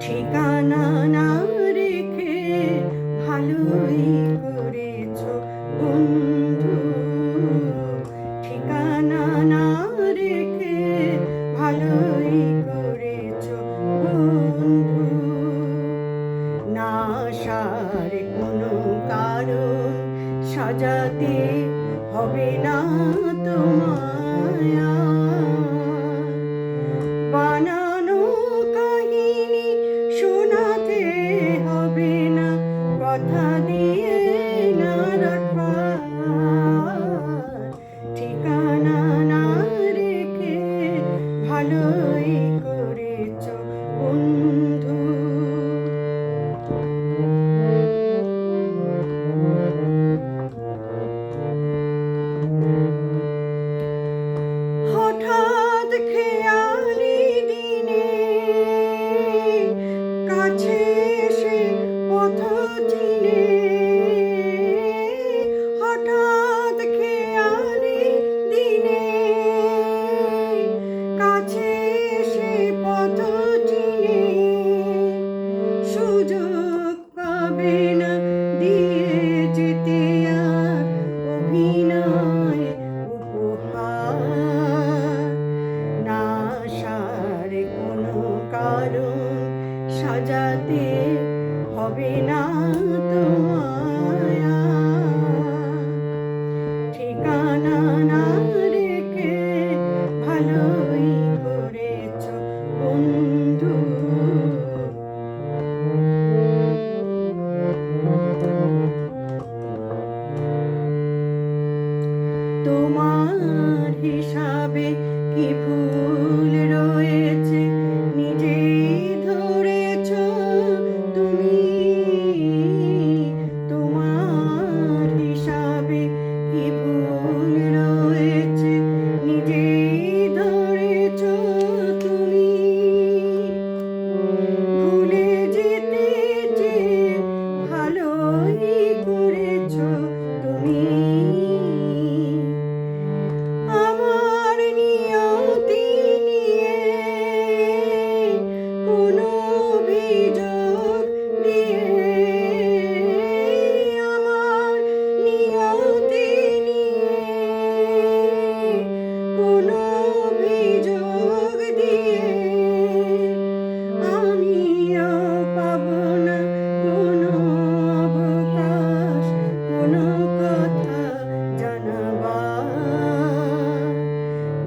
ঠিকানা না রেখে ভালোই করেছো বন্ধু, ঠিকানা না রেখে ভালোই করেছো বন্ধু। না আসার কোনো কারণ সাজাতে হবে না তোমায়, বানানো কাহিনী শোনাতে হবে না, কথা দিয়ে না রাখা। ঠিকানা না রেখে ভালোই করেছো বন্ধু। হঠাৎ খেয়ালি দিনে কাছে এসে পথ চিনে, হঠাৎ খেয়ালি দিনে কাছে এসে পথ চিনে, সুযোগ পাবে না দিয়ে যেতে আর অভিনয় উপহার। না আসার কোনো কারণ সাজাতে হবে না তোমায়, ঠিকানা না রেখে ভালোই করেছো বন্ধু। তোমার হিসাবে কি ভুল রয়েছে নিজেই ধরেছ তুমি, তোমার হিসাবে কি ভুল রয়েছে নিজেই ধরেছ তুমি। ভুলে যেতে চেয়ে ভালোই করেছ তুমি। আমার নিয়তি নিয়ে কোনো অভিযোগ দিয়ে, আমার নিয়তি নিয়ে কোনো অভিযোগ দিয়ে আমিও পাবো না কোনো অবকাশ, কোনো কথা জানাবার।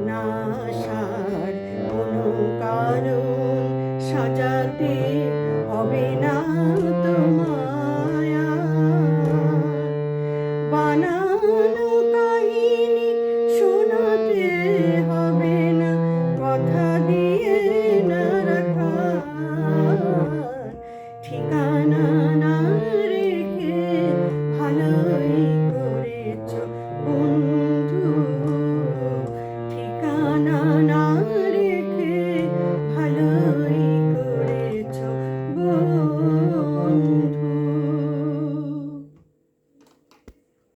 না আসার কোনো কারণ সাজাতে হবে না তোমায়, বানানো কাহিনী শোনাতে হবে না, কথা দিয়ে না রাখা। ঠিকানা না রেখে ভালোই করেছো বন্ধু, ঠিকানা না